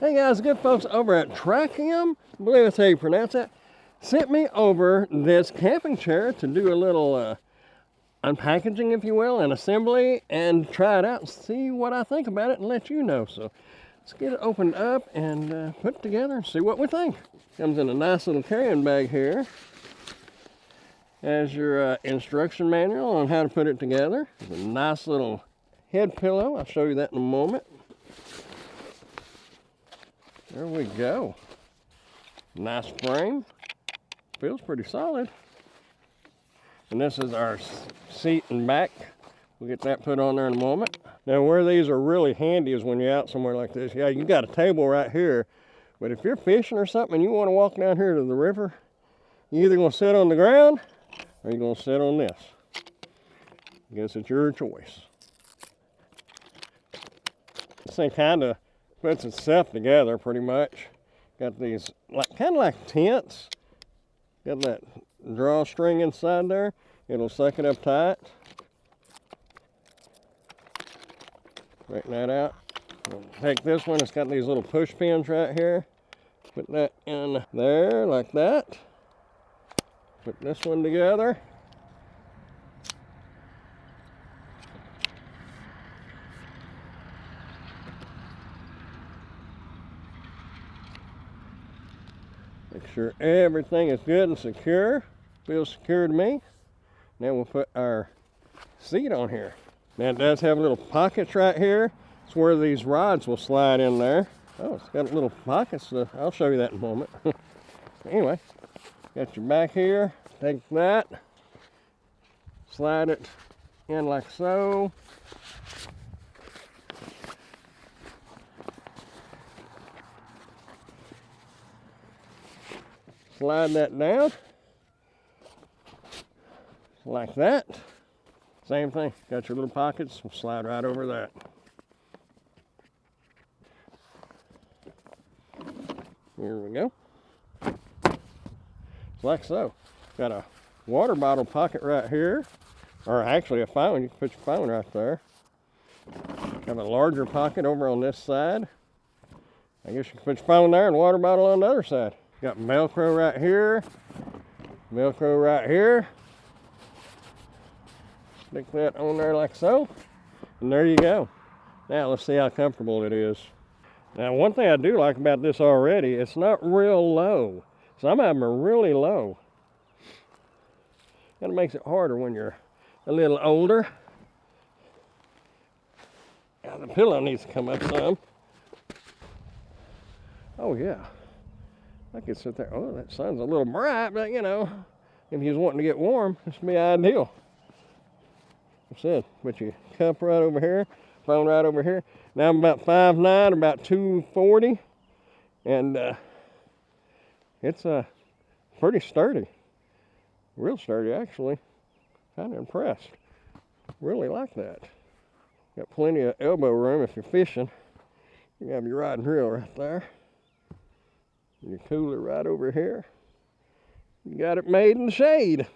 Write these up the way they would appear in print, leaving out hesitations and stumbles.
Hey guys, good folks over at Trakiom, I believe that's how you pronounce that, sent me over this camping chair to do a little unpackaging, if you will, and assembly, and try it out and see what I think about it and let you know. So let's get it opened up and put it together and see what we think. Comes in a nice little carrying bag here. Has your instruction manual on how to put it together. There's a nice little head pillow. I'll show you that in a moment. There we go. Nice frame. Feels pretty solid. And this is our seat and back. We'll get that put on there in a moment. Now where these are really handy is when you're out somewhere like this. Yeah, you got a table right here. But if you're fishing or something and you want to walk down here to the river, you're either going to sit on the ground or you're going to sit on this. I guess it's your choice. This thing kind of puts itself together pretty much. Got these kind of like tents. Got that drawstring inside there. It'll suck it up tight. Straighten that out. Take this one. It's got these little push pins right here. Put that in there like that. Put this one together. Make sure everything is good and secure. Feels secure to me. Now we'll put our seat on here. Now it does have little pockets right here. It's where these rods will slide in there. Oh, it's got little pockets. I'll show you that in a moment. Anyway, got your back here. Take that. Slide it in like so. Slide that down, like that. Same thing, got your little pockets, slide right over that. Here we go. Like so. Got a water bottle pocket right here, or actually a phone, you can put your phone right there. Got a larger pocket over on this side. I guess you can put your phone there and a water bottle on the other side. Got Velcro right here, Velcro right here. Stick that on there like so, and there you go. Now let's see how comfortable it is. Now one thing I do like about this already, it's not real low. Some of them are really low. That makes it harder when you're a little older. Now the pillow needs to come up some. Oh yeah. I could sit there. Oh, that sun's a little bright, but you know, if you're wanting to get warm, this would be ideal. Like I said, put your cup right over here, phone right over here. Now I'm about 5'9", about 240, and it's pretty sturdy. Real sturdy, actually. Kind of impressed. Really like that. Got plenty of elbow room if you're fishing. You have your rod and reel right there. Your cooler right over here. You got it made in the shade.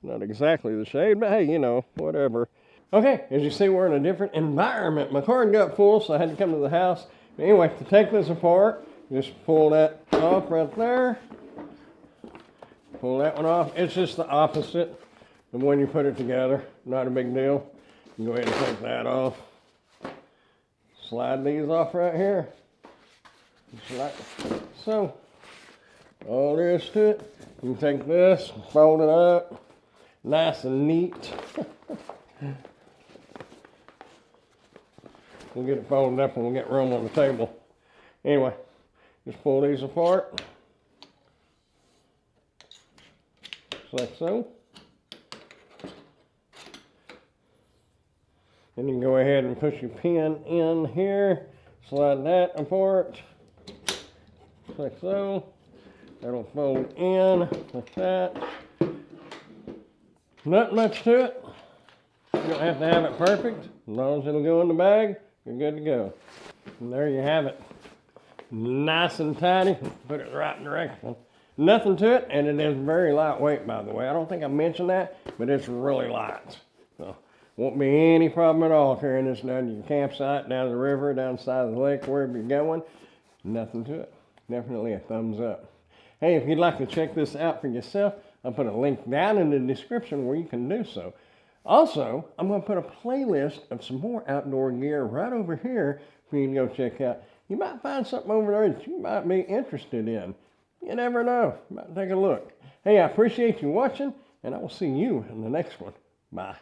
Not exactly the shade, but hey, you know, whatever. Okay, as you see, we're in a different environment. My car got full, so I had to come to the house. But anyway, to take this apart, just pull that off right there. Pull that one off. It's just the opposite of when you put it together. Not a big deal. You go ahead and take that off. Slide these off right here. Just like so. All there is to it. You can take this, fold it up, nice and neat. We'll get it folded up and we'll get room on the table. Anyway, just pull these apart. Just like so. Then you can go ahead and push your pin in here, slide that apart. Like so. That'll fold in like that. Not much to it. You don't have to have it perfect. As long as it'll go in the bag, you're good to go. And there you have it. Nice and tidy. Put it in the right direction. Nothing to it, and it is very lightweight, by the way. I don't think I mentioned that, but it's really light. So won't be any problem at all carrying this down to your campsite, down the river, down the side of the lake, wherever you're going. Nothing to it. Definitely a thumbs up. Hey, if you'd like to check this out for yourself, I'll put a link down in the description where you can do so. Also, I'm going to put a playlist of some more outdoor gear right over here for you to go check out. You might find something over there that you might be interested in. You never know. You might take a look. Hey, I appreciate you watching, and I will see you in the next one. Bye.